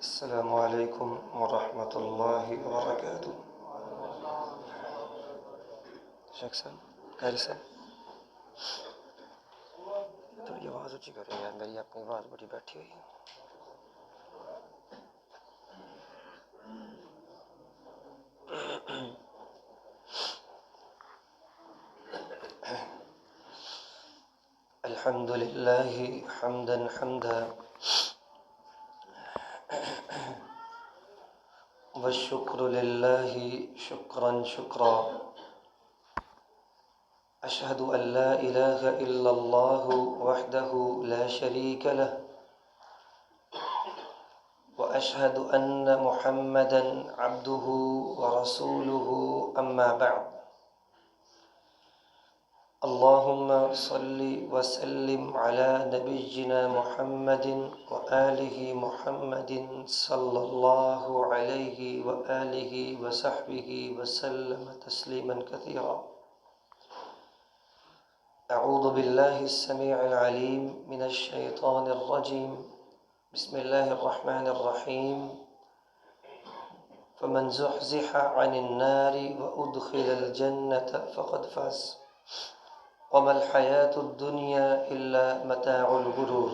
अस्सलामु अलैकुम वरहमतुल्लाहि वबरकातुह। शेख साहब खैर से थोड़ी आवाज़ ऊँची करो यार, मेरी अपनी आवाज़ बड़ी बैठी हुई है। अल्हम्दुलिल्लाहि हम्दन हम्दा वश्शुक्रु लिल्लाहि शुक्रन शुक्रा। अशहदु अल्ला इलाहा इल्लल्लाहु वहदहु ला शरीक लह व अशहदु अन्न मुहम्मदन अब्दुहु व रसूलुहु अम्मा बअद। अल्लाहुम्मा सल्लि व सल्लिम अला नबिय्यिना मुहम्मदिन व आलिहि मुहम्मदिन सल्लल्लाहु अलैहि व आलिहि व सहबिहि व सल्लम तस्लीमन कसीरा। अऊज़ु बिल्लाहिस समीइल अलीम मिनश शैतानिर रजीम। बिस्मिल्लाहिर रहमानिर रहीम। फमन ज़ुहज़िह अनिन नारि व उद्खिलल जन्नत फ़क़द फ़ाज़ वमल हयातुद दुनिया इल्ला मताउल गुरूर।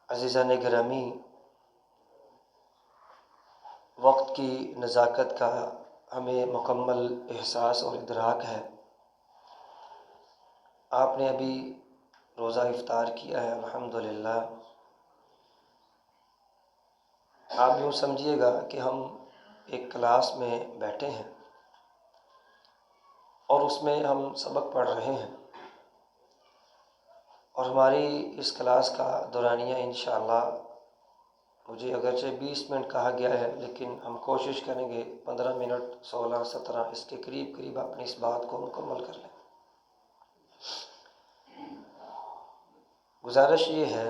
अज़ीज़ान गिरामी, वक्त की नज़ाकत का हमें मुकम्मल एहसास और इदराक है। आपने अभी रोज़ा इफ्तार किया है, अल्हम्दुलिल्लाह। आप यूँ समझिएगा कि हम एक क्लास में बैठे हैं और उसमें हम सबक पढ़ रहे हैं और हमारी इस क्लास का दौरानिया इंशाअल्लाह, मुझे अगरचे 20 मिनट कहा गया है, लेकिन हम कोशिश करेंगे 15 मिनट 16-17 इसके करीब करीब अपनी इस बात को मुकम्मल कर लें। गुजारिश ये है,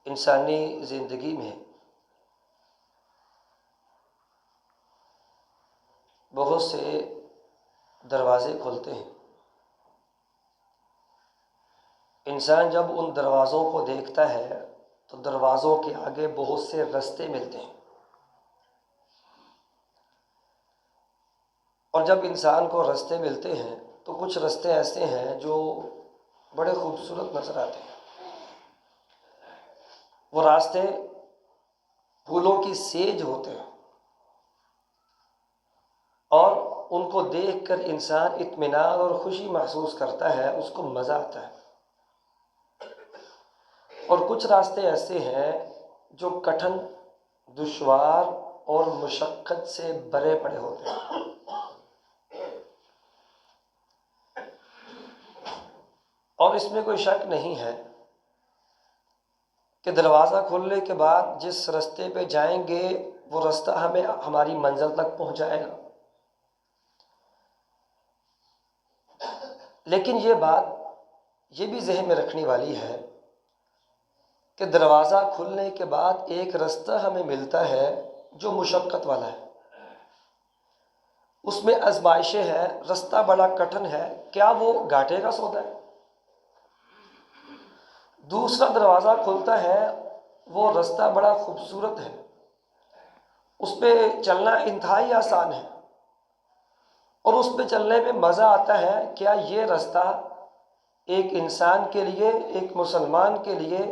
इंसानी ज़िंदगी में बहुत से दरवाज़े खुलते हैं। इंसान जब उन दरवाज़ों को देखता है तो दरवाज़ों के आगे बहुत से रास्ते मिलते हैं और जब इंसान को रास्ते मिलते हैं तो कुछ रास्ते ऐसे हैं जो बड़े खूबसूरत नज़र आते हैं। वो रास्ते फूलों की सेज होते हैं और उनको देखकर इंसान इत्मीनान और खुशी महसूस करता है, उसको मज़ा आता है। और कुछ रास्ते ऐसे हैं जो कठिन, दुश्वार और मुशक्क़त से भरे पड़े होते हैं। और इसमें कोई शक नहीं है कि दरवाज़ा खुलने के बाद जिस रास्ते पे जाएंगे वो रास्ता हमें हमारी मंजिल तक पहुंचाएगा। लेकिन ये बात ये भी ज़हन में रखने वाली है कि दरवाज़ा खुलने के बाद एक रास्ता हमें मिलता है जो मुशक्क़त वाला है, उसमें आज़माइशें हैं, रास्ता बड़ा कठिन है। क्या वो घाटे का सौदा है? दूसरा दरवाज़ा खुलता है, वो रास्ता बड़ा खूबसूरत है, उस पर चलना इंतहाई आसान है और उस पर चलने में मज़ा आता है। क्या ये रास्ता एक इंसान के लिए, एक मुसलमान के लिए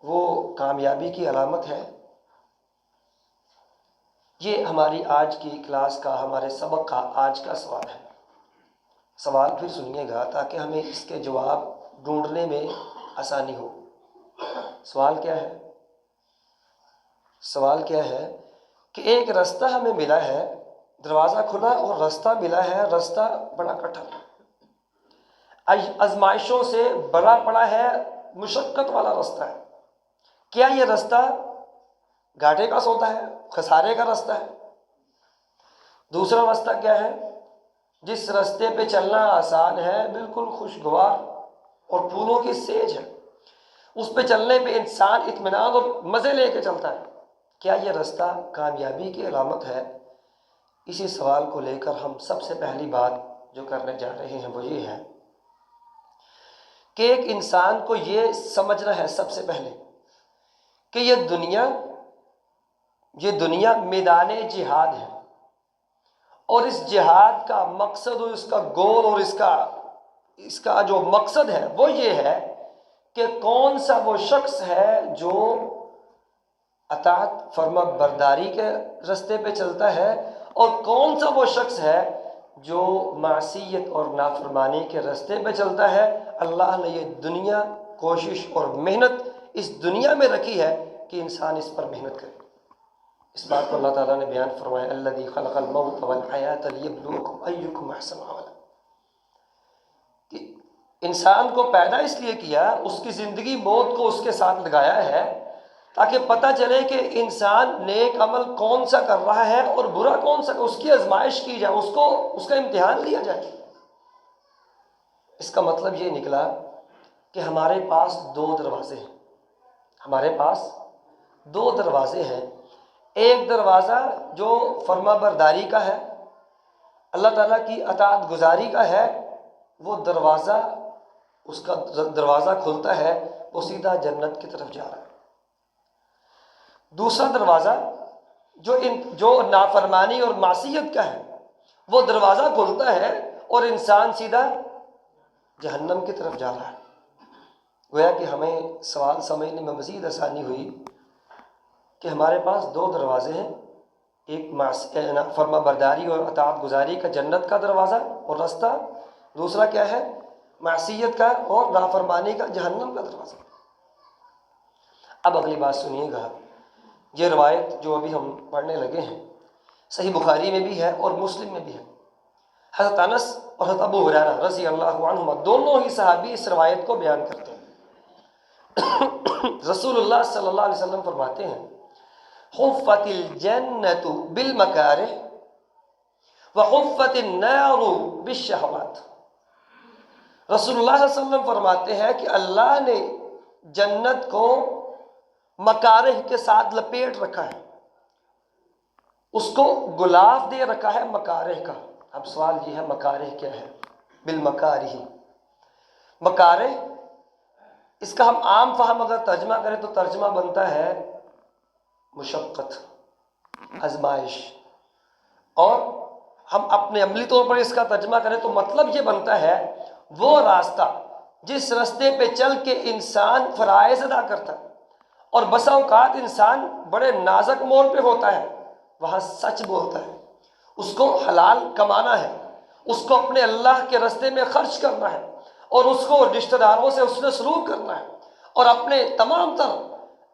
वो कामयाबी की अलामत है? ये हमारी आज की क्लास का, हमारे सबक का आज का सवाल है। सवाल फिर सुनिएगा ताकि हमें इसके जवाब ढूंढने में आसानी हो। सवाल क्या है? सवाल क्या है कि एक रास्ता हमें मिला है, दरवाज़ा खुला और रास्ता मिला है, रास्ता बड़ा कठिन, आजमाइशों से भरा पड़ा है, मुशक्क़त वाला रास्ता है। क्या ये रास्ता घाटे का सौदा है, खसारे का रास्ता है? दूसरा रास्ता क्या है? जिस रास्ते पे चलना आसान है, बिल्कुल खुशगवार और फूलों की सेज है, उस पे चलने पे इंसान इत्मीनान और मज़े लेके चलता है। क्या ये रास्ता कामयाबी की अलामत है? इसी सवाल को लेकर हम सबसे पहली बात जो करने जा रहे हैं वो ये है कि एक इंसान को ये समझना है सबसे पहले कि ये दुनिया मैदान जिहाद है, और इस जिहाद का मकसद और इसका गोल और इसका जो मकसद है वो ये है कि कौन सा वो शख्स है जो अताअत फर्मा बरदारी के रास्ते पे चलता है, और कौन सा वो शख्स है जो मासियत और नाफरमानी के रास्ते पे चलता है। अल्लाह ने ये दुनिया, कोशिश और मेहनत इस दुनिया में रखी है कि इंसान इस पर मेहनत करे। इस बात को अल्लाह ताला ने बयान फरमाया, अल्लज़ी खलक़ल मौत वल हयात लियब्लुवकुम अय्युकुम अहसनु अमला, कि इंसान को पैदा इसलिए किया, उसकी ज़िंदगी मौत को उसके साथ लगाया है ताकि पता चले कि इंसान नेक अमल कौन सा कर रहा है और बुरा कौन सा, उसकी आजमाइश की जाए, उसका इम्तिहान लिया जाए। इसका मतलब ये निकला कि हमारे पास दो दरवाजे हैं, हमारे पास दो दरवाजे हैं। एक दरवाज़ा जो फर्माबरदारी का है, अल्लाह ताला की अताअत गुजारी का है, वो दरवाज़ा, उसका दरवाज़ा खुलता है, वो सीधा जन्नत की तरफ जा रहा है। दूसरा दरवाज़ा जो नाफरमानी और मासियत का है, वो दरवाज़ा खुलता है और इंसान सीधा जहन्नम की तरफ जा रहा है। गोया कि हमें सवाल समझने में मज़ीद आसानी हुई कि हमारे पास दो दरवाजे हैं, एक फर्मा बरदारी और अताअत गुजारी का जन्नत का दरवाज़ा और रास्ता, दूसरा क्या है, मासियत का और नाफरमानी का जहन्नम का दरवाज़ा। अब अगली बात सुनिएगा, ये रवायत जो अभी हम पढ़ने लगे हैं सही बुखारी में भी है और मुस्लिम में भी है। हज़रत अनस और हज़रत अबू हुरैरा रज़ी अल्लाहु अन्हुमा दोनों ही सहाबी इस रवायत को बयान करते हैं। रसूलुल्लाह सल्लल्लाहु अलैहि वसल्लम फरमाते हैं, हुफ़्फ़तिल जन्नतु बिल मकारिह व हुफ़्फ़तिन नारु बिश्शहवात। रसूलुल्लाह सल्लल्लाहु अलैहि वसल्लम फरमाते हैं कि अल्लाह ने जन्नत को मकारिह के साथ लपेट रखा है, उसको गुलाफ दे रखा है मकारिह का। अब सवाल ये है, मकारिह क्या है? बिल मकारिह, मकारिह इसका हम आम फहम अगर तर्जमा करें तो तर्जमा बनता है मुशक्क़त, आजमाइश, और हम अपने अमली तौर पर इसका तर्जमा करें तो मतलब ये बनता है वो रास्ता जिस रास्ते पे चल के इंसान फ़राइज़ अदा करता है, और बसा औकात इंसान बड़े नाजुक मोड़ पे होता है, वहाँ सच बोलता है, उसको हलाल कमाना है, उसको अपने अल्लाह के रास्ते में खर्च करना है, और उसको रिश्तेदारों से उसने सलूक करना है, और अपने तमाम तर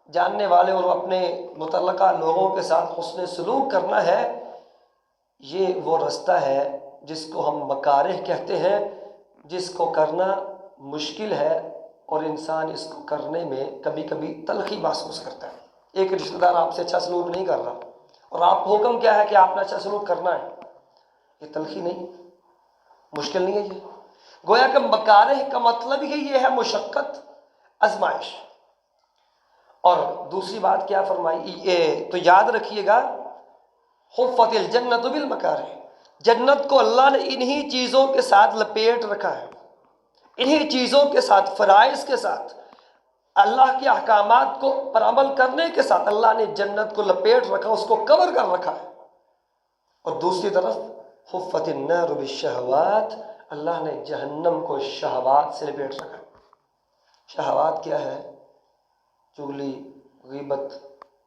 जानने वाले और अपने मुतल्लका लोगों के साथ उसने सलूक करना है। ये वो रास्ता है जिसको हम मकारिह कहते हैं, जिसको करना मुश्किल है और इंसान इसको करने में कभी कभी तलखी महसूस करता है। एक रिश्तेदार आपसे अच्छा सलूक नहीं कर रहा और आपको हुक्म क्या है कि आपने अच्छा सलूक करना है, ये तलखी नहीं, मुश्किल नहीं है ये। गोया कि मकारिह का मतलब ही ये है मुशक्क़त, आजमाइश। और दूसरी बात क्या फरमाई, ये तो याद रखिएगा, हुफ़्फ़तिल जन्नतु बिल मकारिह, जन्नत को अल्लाह ने इन्हीं चीज़ों के साथ लपेट रखा है, इन्हीं चीज़ों के साथ, फ़राइज़ के साथ, अल्लाह के अहकामात को पर अमल करने के साथ अल्लाह ने जन्नत को लपेट रखा, उसको कवर कर रखा है। और दूसरी तरफ हुफ़्फ़तिन नारु बिश्शहवात, अल्लाह ने जहन्नम को शहवात से लपेट रखा। शहवात क्या है? चुगली, ग़ीबत,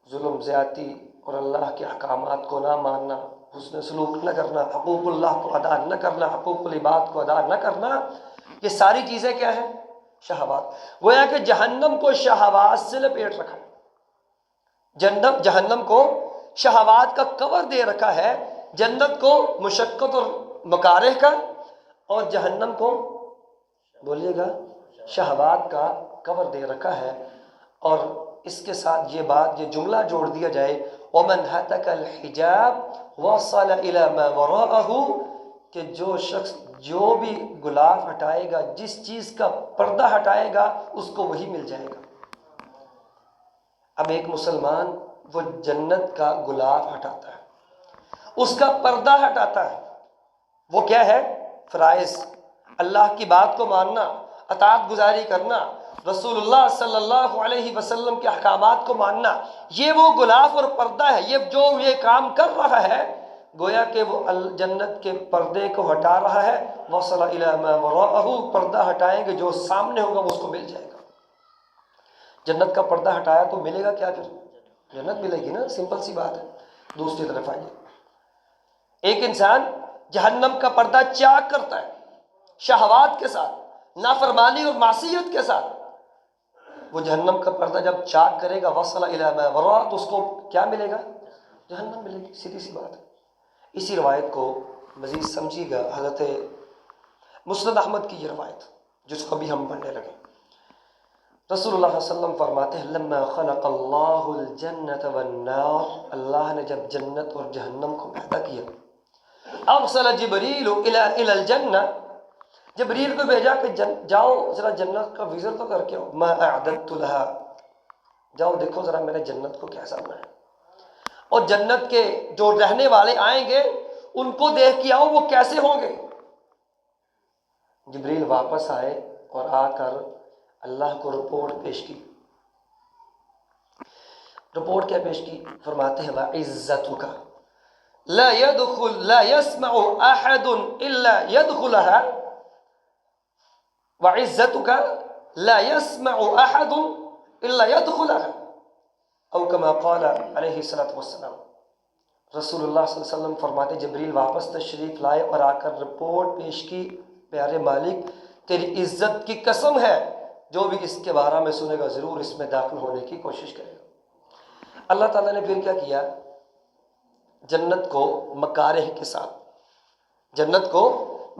जुल्म, ज़्यादती और अल्लाह के अहकामात को ना मानना, हुस्न सलूक न करना, हक़ूक़ुल्लाह को अदा न करना, हक़ूक़ुल इबाद को अदा न करना, ये सारी चीज़ें क्या हैं? शहवात। गोया कि जहन्नम को शहवात से लपेट रखा है, जहन्नम को शहवात का कवर दे रखा है, जन्नत को मुशक्क़त और मकारिह का, और जहन्नम को बोलिएगा शहवात का कवर दे रखा है। और इसके साथ ये बात, ये जुमला जोड़ दिया जाए, वमन हतकल हिजाब वसल इला मा वराअहु, कि जो शख्स जो भी गुलाफ हटाएगा, जिस चीज़ का पर्दा हटाएगा, उसको वही मिल जाएगा। अब एक मुसलमान वो जन्नत का गुलाफ हटाता है, उसका पर्दा हटाता है, वो क्या है? फ़राइज़, अल्लाह की बात को मानना, अतात गुजारी करना, रसूलुल्लाह सल्लल्लाहु अलैहि वसल्लम के अहकामात को मानना, ये वो गुलाफ और पर्दा है। ये जो ये काम कर रहा है गोया कि वो जन्नत के पर्दे को हटा रहा है। वसला इला मा वराअहु, पर्दा हटाएंगे जो सामने होगा वो उसको मिल जाएगा। जन्नत का पर्दा हटाया तो मिलेगा क्या? फिर जन्नत मिलेगी ना, सिंपल सी बात है। दूसरी तरफ आइए, एक इंसान जहन्नम का पर्दा चाक करता है शहवात के साथ, नाफरमानी और मासियत के साथ। वो जहन्नम का पर्दा जब चाक करेगा वसला इला मा वरा, तो उसको क्या मिलेगा? जहन्नम मिलेगी, सीधी सी बात है। इसी रवायत को मजीद समझिएगा, हज़रत मुस्नद अहमद की ये रवायत जिसको अभी हम पढ़ने लगे। रसूलुल्लाह सल्लल्लाहु अलैहि वसल्लम फरमाते हैं, लम्मा खलक़ल्लाहुल जन्नत वन्नार, अल्लाह ने जब जन्नत और जहन्नम को पैदा किया, अरसल जिब्रील इलल जन्नह, जिब्रील को भेजा कि जाओ जरा जन्नत का विजिट तो करके आओ। मा अअददतु लहा, जाओ देखो जरा मैंने जन्नत को कैसा बनाया, और जन्नत के जो रहने वाले आएंगे उनको देख के आओ वो कैसे होंगे। जिब्रील वापस आए और आकर अल्लाह को रिपोर्ट पेश की। रिपोर्ट क्या पेश की? फरमाते हैं, व इज्जतुका ला यदखुल ला यस्मउ अहदुन इल्ला यदखुलहा, व इज्जतुका ला यस्मउ अहदुन इल्ला यदखुलहा, औ कमा क़ाला अलैहि सल्लतु वस्सलाम। रसूलुल्लाह सल्लल्लाहु अलैहि वसल्लम फरमाते, जिब्रील वापस तशरीफ लाए और आकर रिपोर्ट पेश की, प्यारे मालिक तेरी इज्जत की कसम है, जो भी इसके बारे में सुनेगा ज़रूर इसमें दाखिल होने की कोशिश करेगा। अल्लाह ताला ने फिर क्या किया? जन्नत को मकारिह के साथ, जन्नत को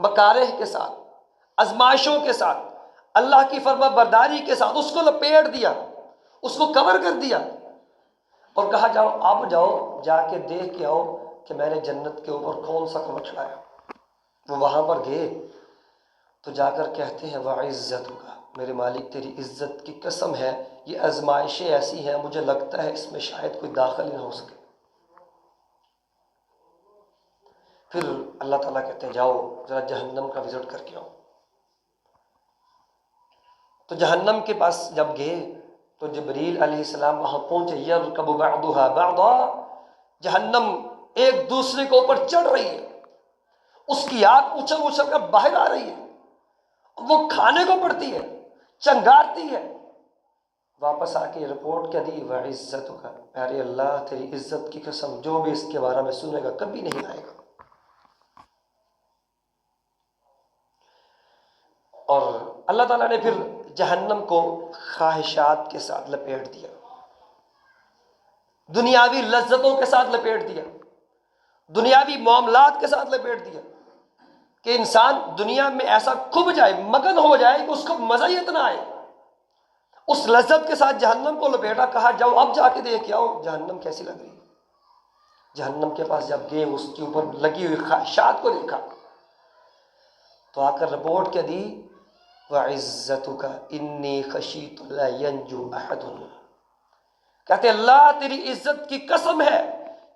मकारिह के साथ, आजमाइशों के साथ, अल्लाह की फर्मा बरदारी के साथ उसको लपेट दिया, उसको कवर कर दिया और कहा जाओ अब जाओ जाके देख के आओ कि मैंने जन्नत के ऊपर कौन सा कवर चढ़ाया। वो वहाँ पर गए तो जाकर कहते हैं, व इज्जतुका, मेरे मालिक तेरी इज्जत की कसम है, ये आजमाइशें ऐसी हैं मुझे लगता है इसमें शायद कोई दाखिल ही ना हो सके। फिर अल्लाह ताला कहते हैं, जाओ जरा जहन्नम का विजिट करके आओ। तो जहन्नम के पास जब गए तो जिब्रील अलैहिस्सलाम वहां पहुंचे। यरकबु बअदुहा बअदा, जहन्नम एक दूसरे के ऊपर चढ़ रही है, उसकी आग उछल उछल कर बाहर आ रही है, वो खाने को पड़ती है, चंगारती है। वापस आके रिपोर्ट क्या दी? व इज्जतुका, प्यारे अल्लाह तेरी इज्जत की कसम, जो भी इसके बारे में सुनेगा कभी नहीं आएगा। और अल्लाह ताला ने फिर जहन्नम को ख्वाहिशात के साथ लपेट दिया, दुनियावी लज्जतों के साथ लपेट दिया, दुनियावी मामलात के साथ लपेट दिया कि इंसान दुनिया में ऐसा खुब जाए, मगन हो जाए कि उसको मजा ही इतना आए। उस लज्जत के साथ जहन्नम को लपेटा, कहा जाओ अब जाके देख के आओ जहन्नम कैसी लग रही है। जहन्नम के पास जब गए, उसके ऊपर लगी हुई ख्वाहिशात को देखा तो आकर रिपोर्ट क्या दी? व इज्जतुका इन्नी खशीतु ला यंजु अहदुन, कहते अल्लाह तेरी इज्जत की कसम है,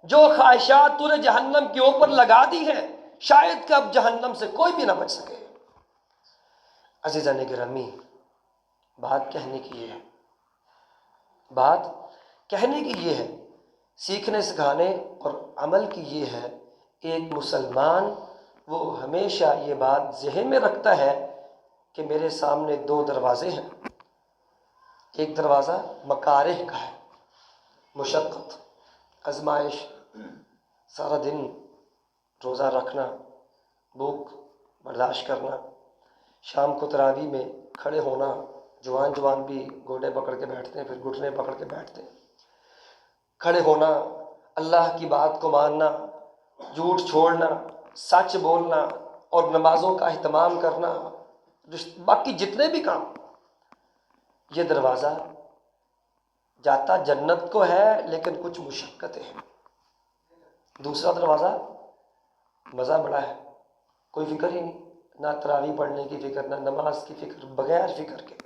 जो ख्वाहिशात तूने जहन्नम के ऊपर लगा दी है शायद कि अब जहन्नम से कोई भी ना बच सके। अज़ीज़ान गिरामी, बात कहने की ये है, बात कहने की ये है, सीखने सिखाने और अमल की ये है। एक मुसलमान वो हमेशा ये बात ज़हन में रखता है कि मेरे सामने दो दरवाजे हैं। एक दरवाज़ा मकारिह का है, मुशक्क़त, आजमाइश, सारा दिन रोज़ा रखना, भूख बर्दाश्त करना, शाम को तरावी में खड़े होना, जवान जवान भी गोडे पकड़ के बैठते हैं, फिर घुटने पकड़ के बैठते हैं, खड़े होना, अल्लाह की बात को मानना, झूठ छोड़ना, सच बोलना और नमाजों का अहतमाम करना, बाकी जितने भी काम, ये दरवाज़ा जाता जन्नत को है लेकिन कुछ मुशक्क़तें हैं। दूसरा दरवाज़ा मज़ा बड़ा है, कोई फिक्र ही नहीं, ना तरावी पढ़ने की फ़िक्र, ना नमाज की फ़िक्र, बगैर फ़िक्र के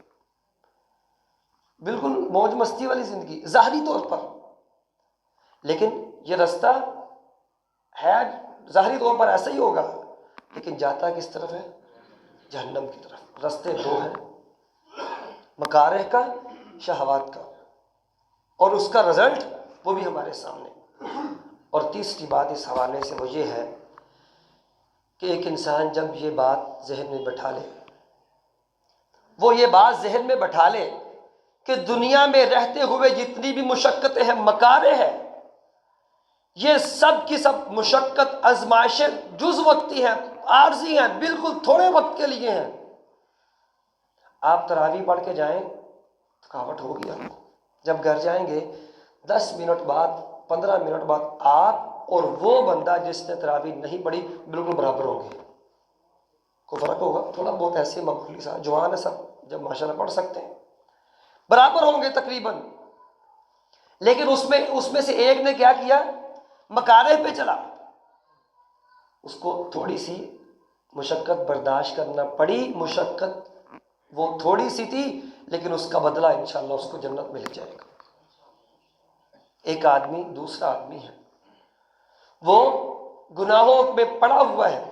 बिल्कुल मौज मस्ती वाली ज़िंदगी ज़ाहरी तौर पर। लेकिन ये रास्ता है ज़ाहरी तौर पर ऐसा ही होगा, लेकिन जाता किस तरफ है? जहन्नम की तरफ। रास्ते दो हैं, मकारे का, शहवात का, और उसका रिजल्ट वो भी हमारे सामने। और तीसरी बात इस हवाले से वो ये है कि एक इंसान जब ये बात जहन में बैठा ले, वो ये बात जहन में बैठा ले कि दुनिया में रहते हुए जितनी भी मुशक्क़तें हैं, मकारे हैं, ये सब की सब मुशक्क़त, आजमाइशें जुज़ वक्ती हैं, आर्जी हैं, बिल्कुल थोड़े वक्त के लिए हैं। आप तरावी पढ़ के जाएं, थकावट होगी आपको। जब घर जाएंगे 10 मिनट बाद, 15 मिनट बाद आप और वो बंदा जिसने तरावी नहीं पढ़ी बिल्कुल बराबर होंगे। कोई फ़र्क होगा? थोड़ा बहुत ऐसे मामूली सा, जवान है सब, जब माशाल्लाह पढ़ सकते हैं, बराबर होंगे तकरीबन। लेकिन उसमें से एक ने क्या किया, मकारे पे चला, उसको थोड़ी सी मुशक्क़त बर्दाश्त करना पड़ी। मुशक्क़त वो थोड़ी सी थी, लेकिन उसका बदला इंशाअल्लाह उसको जन्नत मिल जाएगा। एक आदमी, दूसरा आदमी है, वो गुनाहों में पड़ा हुआ है।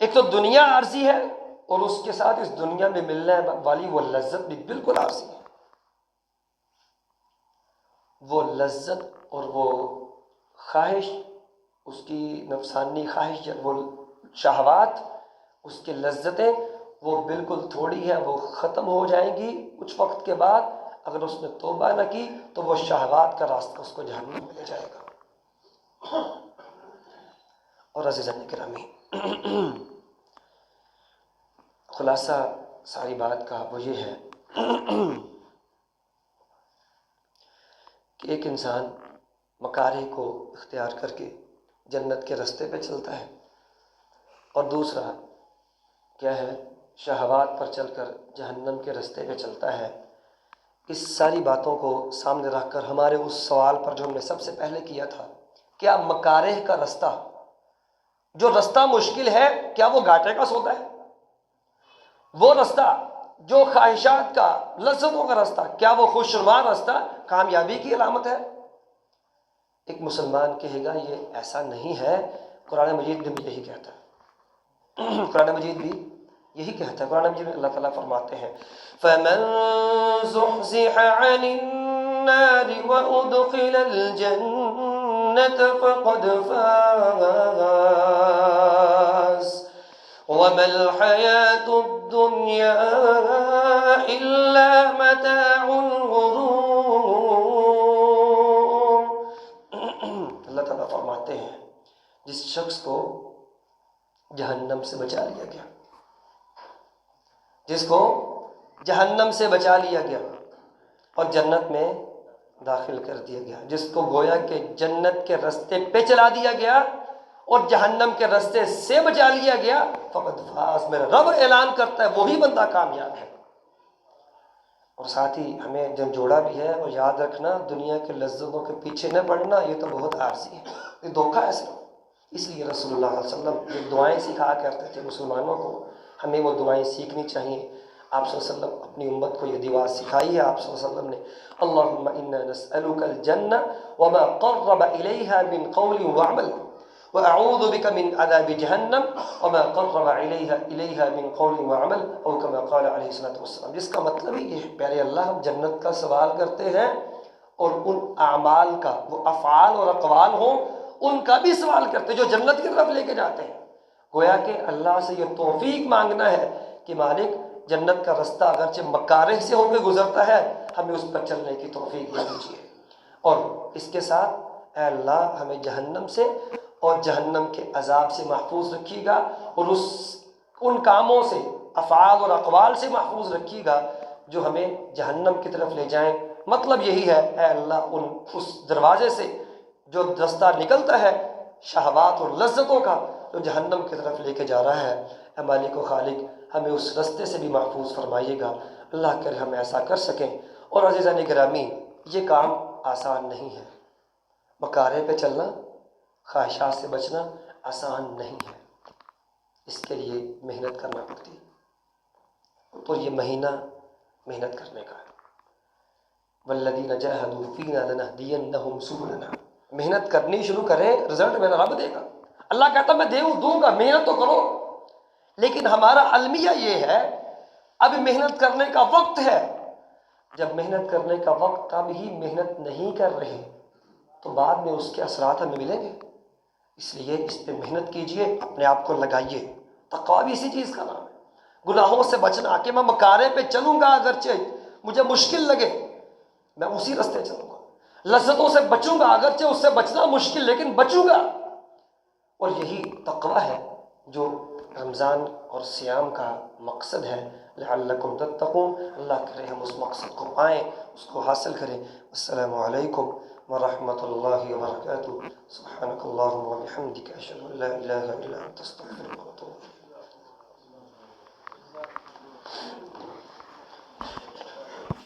एक तो दुनिया आर्जी है, और उसके साथ इस दुनिया में मिलने वाली वो लज्जत भी बिल्कुल आर्जी है। वो लज्जत और वो ख्वाहिश, उसकी नफसानी ख्वाहिश, वो शहवात, उसकी लज्जतें वो बिल्कुल थोड़ी है, वो ख़त्म हो जाएंगी कुछ वक्त के बाद। अगर उसने तौबा न की तो वो शहवात का रास्ता उसको जहन्नम में ले जाएगा। और अज़ीज़ान किरामी, खुलासा सारी बात का वो ये है कि एक इंसान मकारे को इख्तियार करके जन्नत के रास्ते पे चलता है, और दूसरा क्या है, शहवात पर चलकर जहन्नम के रास्ते पे चलता है। इस सारी बातों को सामने रखकर हमारे उस सवाल पर जो हमने सबसे पहले किया था, क्या मकारे का रास्ता, जो रास्ता मुश्किल है, क्या वो घाटे का सौदा है? वो रास्ता जो ख्वाहिशात का, लज्जतों का रास्ता, क्या वो खुशनुमा रास्ता कामयाबी की अलामत है? एक मुसलमान कहेगा ये ऐसा नहीं है। कुरान मजीद भी यही कहता है। कुरान मजीद भी यही कहता है। कुरान मजीद में अल्लाह ताला फरमाते हैं, फ़मन ज़ुहज़िह अनिन नारि व उदख़िलल जन्नत फ़क़द फ़ाज़ वमल हयातुद दुनिया इल्ला मताउल गुरूर। अल्लाह ताला फरमाते हैं, जिस शख्स को जहन्नम से बचा लिया गया, जिसको जहन्नम से बचा लिया गया और जन्नत में दाखिल कर दिया गया, जिसको गोया के जन्नत के रास्ते पे चला दिया गया और जहन्नम के रास्ते से बचा लिया गया, फ़क़द फ़ाज़, मेरा रब ऐलान करता है वही बंदा कामयाब है। और साथ ही हमें जब जोड़ा भी है, और याद रखना, दुनिया के लज्जतों के पीछे न पड़ना, ये तो बहुत आर्जी है, ये धोखा है सिर्फ। इसलिए रसूलुल्लाह सल्लल्लाहु अलैहि वसल्लम ये दुआएं सिखा करते थे मुसलमानों को, हमें वो दुआएं सीखनी चाहिए। आप सल्लल्लाहु अलैहि वसल्लम अपनी उम्मत को ये दुआ सिखाई है। आप सल्लल्लाहु अलैहि वसल्लम ने, अल्लाहुम्मा इन्ना नस्अलुकल जन्नह व मा क़र्रब इलैहा मिन क़ौलिन व अमल व अऊज़ु बिका मिन अज़ाबि जहन्नम व मा क़र्रब इलैहा मिन क़ौलिन व अमल औ कमा क़ाल अलैहिस्सलातु वस्सलाम। जिसका मतलब ही ये है, प्यारे अल्लाह, हम जन्नत का सवाल करते हैं और उन अमाल का, वो अफ़आल और अक़वाल हों, उनका भी सवाल करते हैं जो जन्नत की तरफ लेके जाते हैं। गोया कि अल्लाह से ये तौफीक मांगना है कि मालिक, जन्नत का रास्ता अगरचे मकारे से होकर गुजरता है, हमें उस पर चलने की तौफीक दे दीजिए। और इसके साथ ऐ अल्लाह, हमें जहन्नम से और जहन्नम के अजाब से महफूज रखिएगा, और उन कामों से, अफ़आल और अक़वाल से महफूज रखिएगा जो हमें जहन्नम की तरफ ले जाएं। मतलब यही है, ऐ अल्लाह, उस दरवाजे से जो रास्ता निकलता है शहवात और लज्जतों का, जो जहन्नम की तरफ लेके जा रहा है, ऐ मालिक व खालिक, हमें उस रास्ते से भी महफूज फरमाइएगा। अल्लाह करे हम ऐसा कर सकें। और अज़ीज़ान गिरामी, ये काम आसान नहीं है। मकारे पे चलना, ख्वाहिशात से बचना आसान नहीं है, इसके लिए मेहनत करना पड़ती है। तो ये महीना मेहनत करने का है। वल्लज़ीना जाहदू फ़ीना लनहदियन्नहुम सुबुलना। मेहनत करनी शुरू करें, रिजल्ट मेरा रब देगा। अल्लाह कहता मैं दूंगा, मेहनत तो करो। लेकिन हमारा अलमिया ये है अभी मेहनत करने का वक्त है। जब मेहनत करने का वक्त तब ही मेहनत नहीं कर रहे तो बाद में उसके असरात हमें मिलेंगे। इसलिए इस पे मेहनत कीजिए, अपने आप को लगाइए। तक़वा भी इसी चीज़ का नाम है, गुनाहों से बचना। कि मैं मकारे पे चलूँगा, अगरचे मुझे मुश्किल लगे, मैं उसी रास्ते चलूँगा। लज्जतों से बचूँगा, अगरचे उससे बचना मुश्किल, लेकिन बचूँगा। और यही तक़वा है जो रमज़ान और सियाम का मकसद है। लअल्लकुम तत्तक़ून, अल्लाह करे हम उस मकसद को पाएँ, उसको हासिल करें। अस्सलामु अलैकुम व रहमतुल्लाहि व बरकातुहू। सुब्हानकल्लाहुम्मा व बिहम्दिका, अशहदु अन ला इलाहा इल्ला अंता, अस्तगफिरुका व अतूबु इलैक।